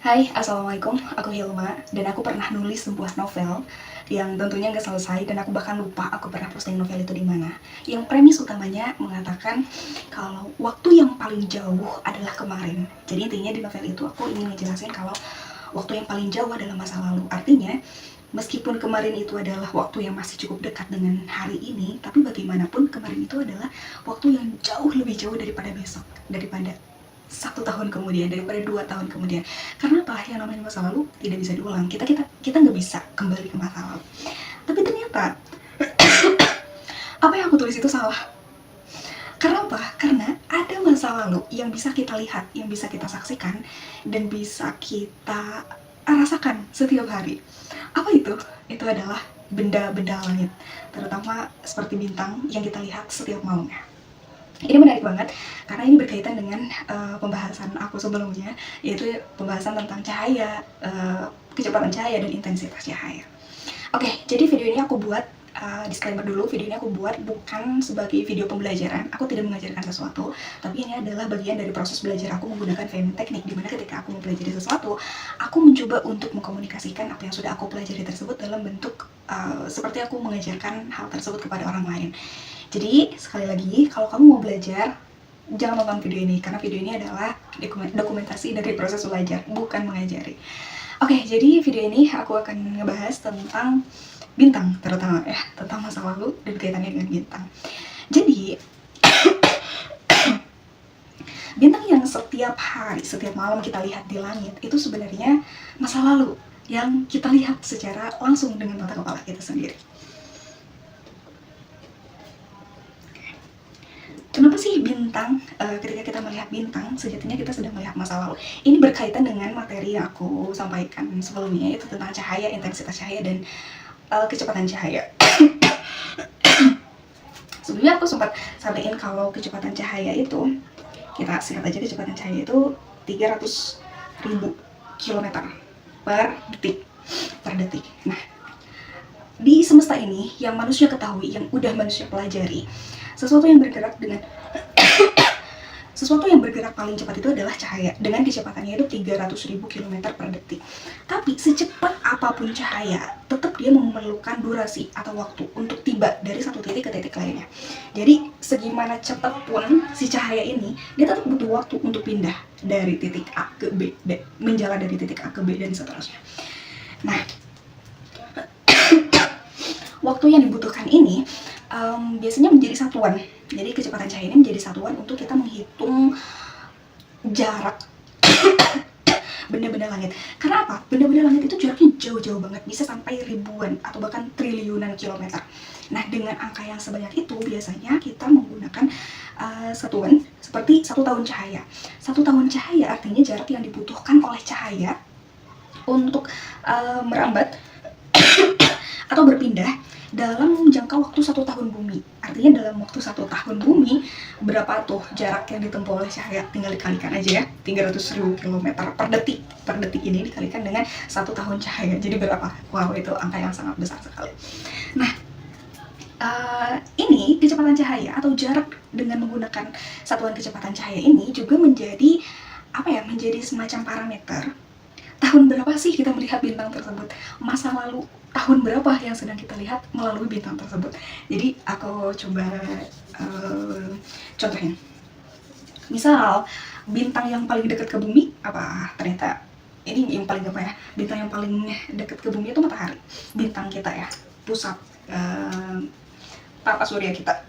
Hai, Assalamualaikum, aku Hilma, dan aku pernah nulis sebuah novel yang tentunya nggak selesai, dan aku bahkan lupa aku pernah posting novel itu di mana. Yang premis utamanya mengatakan kalau waktu yang paling jauh adalah kemarin. Jadi intinya di novel itu aku ingin ngejelasin kalau waktu yang paling jauh adalah masa lalu. Artinya, meskipun kemarin itu adalah waktu yang masih cukup dekat dengan hari ini, tapi bagaimanapun kemarin itu adalah waktu yang jauh lebih jauh daripada besok, daripada 1 tahun kemudian, daripada 2 tahun kemudian. Karena apa? Yang namanya masa lalu tidak bisa diulang. Kita nggak bisa kembali ke masa lalu. Tapi ternyata apa yang aku tulis itu salah. Karena apa? Karena ada masa lalu yang bisa kita lihat, yang bisa kita saksikan, dan bisa kita rasakan setiap hari. Apa itu? Itu adalah benda-benda langit, terutama seperti bintang yang kita lihat setiap malamnya. Ini menarik banget karena ini berkaitan dengan pembahasan aku sebelumnya, yaitu pembahasan tentang cahaya, kecepatan cahaya dan intensitas cahaya. Oke, jadi video ini aku buat disclaimer dulu, video ini aku buat bukan sebagai video pembelajaran. Aku tidak mengajarkan sesuatu, tapi ini adalah bagian dari proses belajar aku menggunakan Femin Teknik, dimana ketika aku mempelajari sesuatu, aku mencoba untuk mengkomunikasikan apa yang sudah aku pelajari tersebut dalam bentuk seperti aku mengajarkan hal tersebut kepada orang lain. Jadi sekali lagi, kalau kamu mau belajar, jangan nonton video ini, karena video ini adalah dokumentasi dari proses belajar, bukan mengajari. Oke, jadi video ini aku akan ngebahas tentang bintang, terutama ya, tentang masa lalu dan kaitannya dengan bintang. Jadi, bintang yang setiap hari, setiap malam kita lihat di langit, itu sebenarnya masa lalu yang kita lihat secara langsung dengan mata kepala kita sendiri. Kenapa sih bintang, ketika kita melihat bintang, sejatinya kita sedang melihat masa lalu. Ini berkaitan dengan materi yang aku sampaikan sebelumnya, yaitu tentang cahaya, intensitas cahaya, dan kecepatan cahaya. Sebelumnya aku sempat sampaikan kalau kecepatan cahaya itu, kita singkat aja, kecepatan cahaya itu 300.000 km per detik. Nah, di semesta ini yang manusia ketahui, yang udah manusia pelajari, sesuatu yang bergerak paling cepat itu adalah cahaya, dengan kecepatannya itu 300.000 km per detik. Tapi secepat apapun cahaya, tetap dia memerlukan durasi atau waktu untuk tiba dari satu titik ke titik lainnya. Jadi segimana cepat pun si cahaya ini, dia tetap butuh waktu untuk pindah dari titik A ke B, menjalan dari titik A ke B, dan seterusnya. Nah, waktu yang dibutuhkan ini biasanya menjadi satuan. Jadi kecepatan cahaya ini menjadi satuan untuk kita menghitung jarak benda-benda langit. Karena apa? Benda-benda langit itu jaraknya jauh-jauh banget, bisa sampai ribuan atau bahkan triliunan kilometer. Nah, dengan angka yang sebanyak itu, biasanya kita menggunakan satuan seperti 1 tahun cahaya. 1 tahun cahaya artinya jarak yang dibutuhkan oleh cahaya untuk merambat atau berpindah dalam jangka waktu 1 tahun bumi. Artinya dalam waktu 1 tahun bumi, berapa tuh jarak yang ditempuh oleh cahaya? Tinggal dikalikan aja ya, 300.000 km per detik. Per detik ini dikalikan dengan 1 tahun cahaya. Jadi berapa? Wow, itu angka yang sangat besar sekali. Nah, ini kecepatan cahaya atau jarak dengan menggunakan satuan kecepatan cahaya ini juga menjadi menjadi semacam parameter. Tahun berapa sih kita melihat bintang tersebut? Masa lalu tahun berapa yang sedang kita lihat melalui bintang tersebut? Jadi aku coba contohin. Misal bintang yang paling dekat ke bumi apa? Ternyata ini yang paling bintang yang paling dekat ke bumi itu matahari. Bintang kita ya, pusat tata surya kita.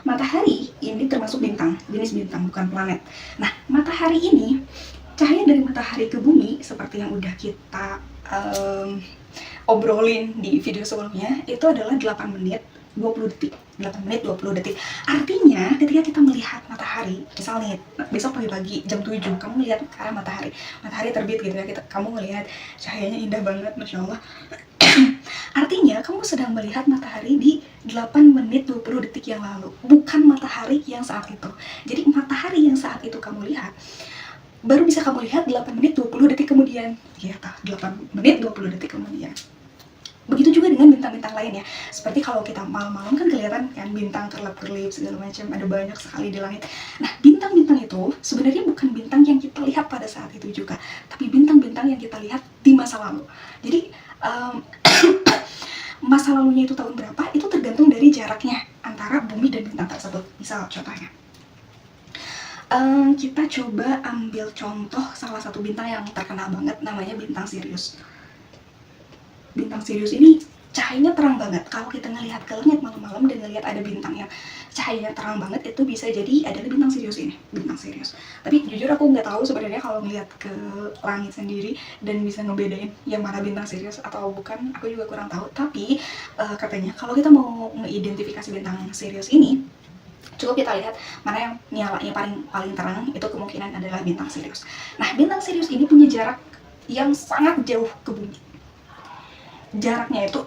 Matahari ini termasuk bintang, jenis bintang, bukan planet. Nah, matahari ini, cahaya dari matahari ke bumi, seperti yang udah kita obrolin di video sebelumnya, itu adalah 8 menit 20 detik. 8 menit 20 detik. Artinya, ketika kita melihat matahari, misalnya besok pagi-pagi jam 7, kamu melihat ke arah matahari terbit gitu ya, kamu melihat cahayanya indah banget, Masya Allah. Artinya kamu sedang melihat matahari di 8 menit 20 detik yang lalu, bukan matahari yang saat itu. Jadi matahari yang saat itu kamu lihat baru bisa kamu lihat 8 menit 20 detik kemudian. Ya, 8 menit 20 detik kemudian. Begitu juga dengan bintang-bintang lainnya. Seperti kalau kita malam-malam kan kelihatan kan bintang kerlap-kerlip segala macam, ada banyak sekali di langit. Nah, bintang-bintang itu itu sebenarnya bukan bintang yang kita lihat pada saat itu juga, tapi bintang-bintang yang kita lihat di masa lalu. Jadi masa lalunya itu tahun berapa itu tergantung dari jaraknya antara bumi dan bintang tersebut. Misal contohnya, kita coba ambil contoh salah satu bintang yang terkenal banget, namanya bintang Sirius. Bintang Sirius ini cahayanya terang banget. Kalau kita ngelihat ke langit malam-malam dan ngelihat ada bintang yang cahayanya terang banget, itu bisa jadi adalah bintang Sirius ini, bintang Sirius. Tapi jujur aku nggak tahu sebenarnya kalau ngelihat ke langit sendiri dan bisa ngebedain yang mana bintang Sirius atau bukan, aku juga kurang tahu. Tapi katanya kalau kita mau mengidentifikasi bintang Sirius ini, cukup kita lihat mana yang nyalanya paling terang, itu kemungkinan adalah bintang Sirius. Nah, bintang Sirius ini punya jarak yang sangat jauh ke bumi. Jaraknya itu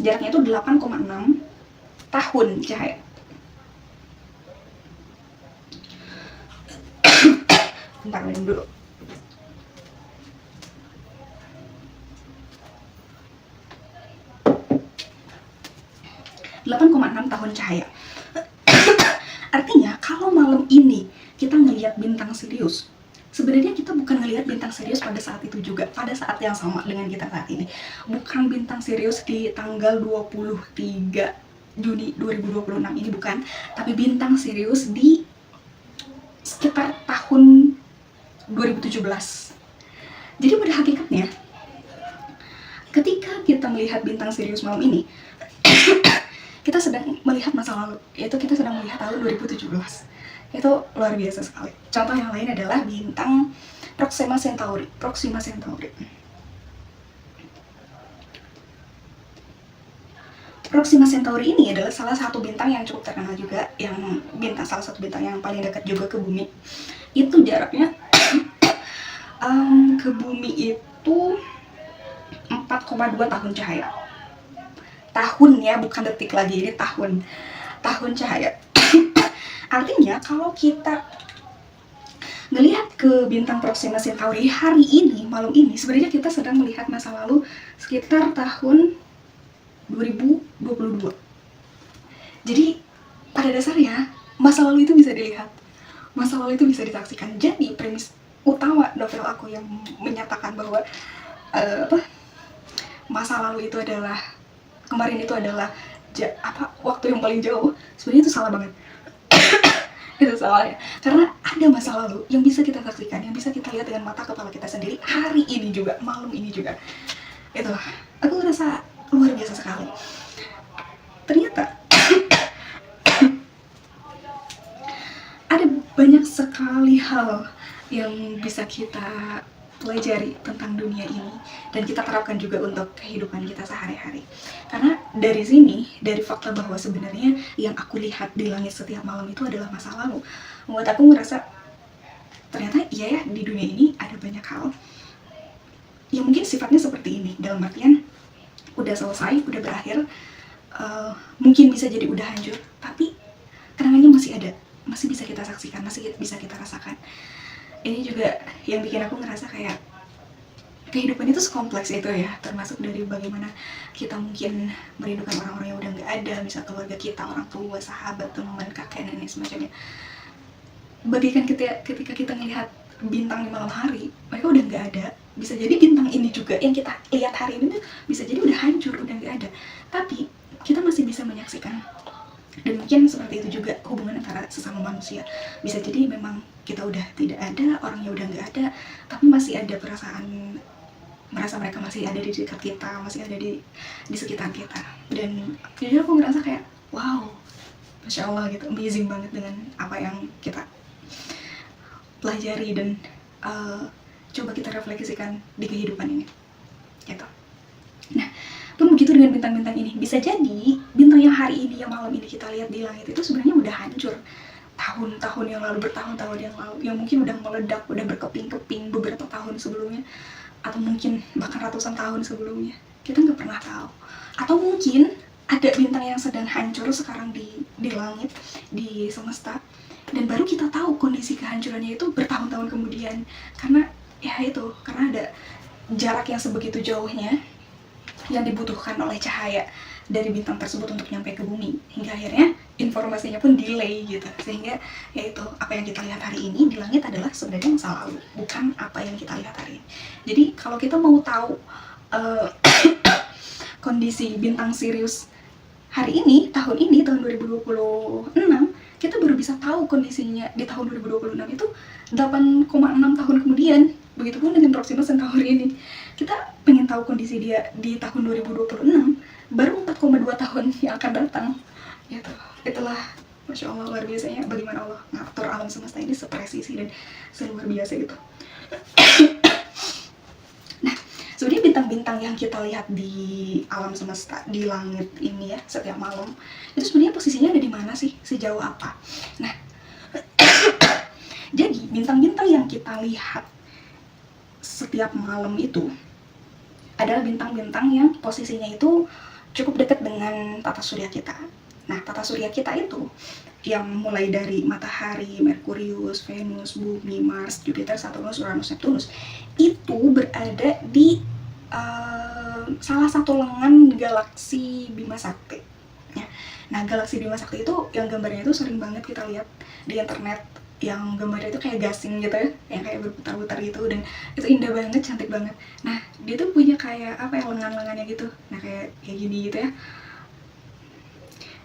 8,6 tahun cahaya. Bentar, minum dulu. tahun cahaya. Artinya kalau malam ini kita ngelihat bintang Sirius, sebenarnya kita bukan ngelihat bintang Sirius pada saat itu juga, pada saat yang sama dengan kita saat ini. Bukan bintang Sirius di tanggal 23 Juni 2026 ini, bukan. Tapi bintang Sirius di sekitar tahun 2017. Jadi pada hakikatnya, ketika kita melihat bintang Sirius malam ini, kita sedang melihat masa lalu, yaitu kita sedang melihat tahun 2017. Itu luar biasa sekali. Contoh yang lain adalah bintang Proxima Centauri. Proxima Centauri. Proxima Centauri ini adalah salah satu bintang yang cukup terkenal juga, yang salah satu bintang yang paling dekat juga ke bumi. Itu jaraknya ke bumi itu 4,2 tahun cahaya. Tahun ya, bukan detik lagi, ini tahun cahaya. Artinya kalau kita ngelihat ke bintang Proxima Centauri hari ini, malam ini, sebenarnya kita sedang melihat masa lalu sekitar tahun 2022. Jadi pada dasarnya masa lalu itu bisa dilihat, masa lalu itu bisa disaksikan. Jadi premis utama novel aku yang menyatakan bahwa masa lalu itu adalah kemarin itu adalah waktu yang paling jauh, sebenarnya itu salah banget. Itu salahnya, karena ada masa lalu yang bisa kita saksikan, yang bisa kita lihat dengan mata kepala kita sendiri hari ini juga, malam ini juga. Itulah, aku ngerasa luar biasa sekali. Ternyata ada banyak sekali hal yang bisa kita pelajari tentang dunia ini dan kita terapkan juga untuk kehidupan kita sehari-hari. Karena dari sini, dari fakta bahwa sebenarnya yang aku lihat di langit setiap malam itu adalah masa lalu, membuat aku ngerasa ternyata iya ya, di dunia ini ada banyak hal yang mungkin sifatnya seperti ini, dalam artian udah selesai, udah berakhir, mungkin bisa jadi udah hancur, tapi kenangannya masih ada, masih bisa kita saksikan, masih bisa kita rasakan. Ini juga yang bikin aku ngerasa kayak kehidupan itu sekompleks itu ya, termasuk dari bagaimana kita mungkin merindukan orang-orang yang udah nggak ada, misal keluarga kita, orang tua, sahabat, teman, kakek, nenek, semacamnya. Bagikan ketika kita ngelihat bintang di malam hari, mereka udah nggak ada. Bisa jadi bintang ini juga yang kita lihat hari ini bisa jadi udah hancur, udah nggak ada, tapi kita masih bisa menyaksikan. Dan mungkin seperti itu juga hubungan antara sesama manusia. Bisa jadi memang kita udah tidak ada, orangnya udah nggak ada, tapi masih ada perasaan, merasa mereka masih ada di dekat kita, masih ada di sekitar kita. Dan jujur aku ngerasa kayak wow, Masya Allah gitu, amazing banget dengan apa yang kita pelajari dan coba kita refleksikan di kehidupan ini gitu. Nah, pun begitu dengan bintang-bintang ini. Bisa jadi bintang yang hari ini, yang malam ini kita lihat di langit itu sebenarnya udah hancur tahun-tahun yang lalu, bertahun-tahun yang lalu, yang mungkin udah meledak, udah berkeping-keping beberapa tahun sebelumnya, atau mungkin bahkan ratusan tahun sebelumnya. Kita nggak pernah tahu. Atau mungkin ada bintang yang sedang hancur sekarang di langit, di semesta, dan baru kita tahu kondisi kehancurannya itu bertahun-tahun kemudian, karena ya itu, karena ada jarak yang sebegitu jauhnya yang dibutuhkan oleh cahaya dari bintang tersebut untuk nyampe ke bumi, hingga akhirnya informasinya pun delay gitu. Sehingga yaitu apa yang kita lihat hari ini di langit adalah sebenarnya masa lalu, bukan apa yang kita lihat hari ini. Jadi kalau kita mau tahu kondisi bintang Sirius hari ini, tahun 2026, kita baru bisa tahu kondisinya di tahun 2026 itu 8,6 tahun kemudian. Begitupun dengan Proxima Centauri ini. Kita pengen tahu kondisi dia di tahun 2026, baru 4,2 tahun yang akan datang. Gitu. Itulah, Masya Allah, luar biasanya bagaimana Allah ngatur alam semesta ini sepresisi dan seluar biasa gitu. Nah, sebenarnya bintang-bintang yang kita lihat di alam semesta, di langit ini ya, setiap malam, itu sebenarnya posisinya ada di mana sih? Sejauh apa? Nah, jadi bintang-bintang yang kita lihat setiap malam itu adalah bintang-bintang yang posisinya itu cukup dekat dengan tata surya kita. Nah, tata surya kita itu yang mulai dari matahari, Merkurius, Venus, Bumi, Mars, Jupiter, Saturnus, Uranus, Neptunus itu berada di salah satu lengan galaksi Bima Sakti. Nah, galaksi Bima Sakti itu yang gambarnya itu sering banget kita lihat di internet, yang gambarnya itu kayak gasing gitu ya, yang kayak berputar-putar gitu, dan itu indah banget, cantik banget. Nah, dia tuh punya kayak apa ya, lengan-lengannya gitu, nah kayak gini gitu ya.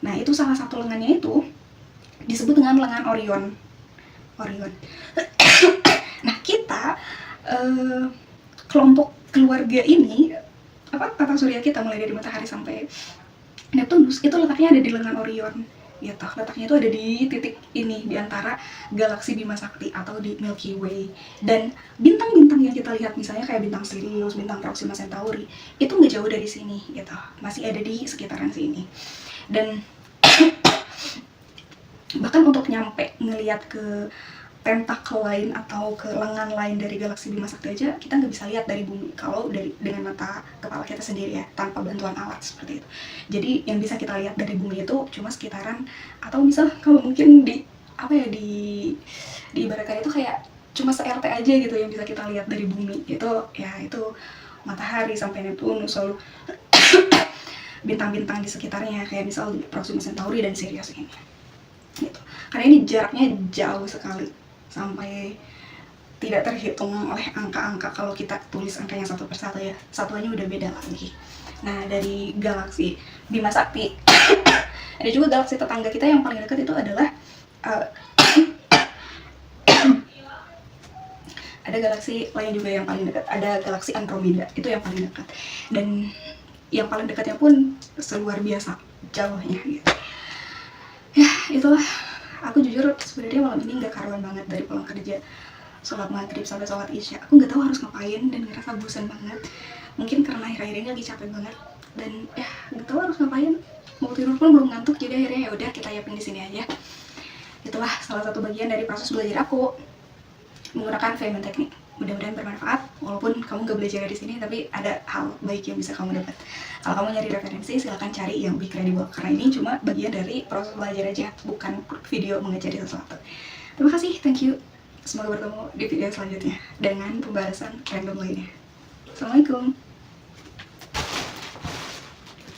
Nah, itu salah satu lengannya itu disebut dengan lengan Orion. Nah, kita kelompok keluarga ini, apa, tata surya kita mulai dari matahari sampai Neptunus itu letaknya ada di lengan Orion. Gitu. Letaknya itu ada di titik ini, di antara galaksi Bima Sakti atau di Milky Way. Dan bintang-bintang yang kita lihat misalnya kayak bintang Sirius, bintang Proxima Centauri, itu nggak jauh dari sini gitu, masih ada di sekitaran sini. Dan bahkan untuk nyampe ngelihat ke tentakel lain atau ke lengan lain dari galaksi Bima Sakti aja kita nggak bisa lihat dari bumi kalau dengan mata kepala kita sendiri ya, tanpa bantuan alat seperti itu. Jadi yang bisa kita lihat dari bumi itu cuma sekitaran, atau misal kalau mungkin di apa ya, diibaratkan itu kayak cuma se-RT aja gitu yang bisa kita lihat dari bumi itu ya, itu matahari sampai Neptunus, lalu bintang-bintang di sekitarnya kayak misal Proxima Centauri dan Sirius ini gitu. Karena ini jaraknya jauh sekali, sampai tidak terhitung oleh angka-angka kalau kita tulis angkanya satu persatu ya, satuannya udah beda lagi. Nah, dari galaksi Bima Sakti ada juga galaksi tetangga kita yang paling dekat itu adalah ada galaksi lain juga yang paling dekat, ada galaksi Andromeda, itu yang paling dekat, dan yang paling dekatnya pun seluar biasa jauhnya gitu. Ya, itulah, aku jujur sebenarnya malam ini nggak karuan banget. Dari pulang kerja, sholat maghrib sampai sholat isya, aku nggak tahu harus ngapain dan ngerasa bosan banget. Mungkin karena akhir-akhir ini lagi capek banget dan ya nggak tahu harus ngapain. Mau tidur pun belum ngantuk, jadi akhirnya ya udah kita yapin di sini aja. Itulah salah satu bagian dari proses belajar aku menggunakan Feynman Teknik. Mudah-mudahan bermanfaat, walaupun kamu gak belajar dari sini, tapi ada hal baik yang bisa kamu dapat. Kalau kamu nyari referensi, silahkan cari yang lebih kredibel, karena ini cuma bagian dari proses belajar aja, bukan video mengajari sesuatu. Terima kasih, thank you. Semoga bertemu di video selanjutnya dengan pembahasan random lainnya. Assalamualaikum.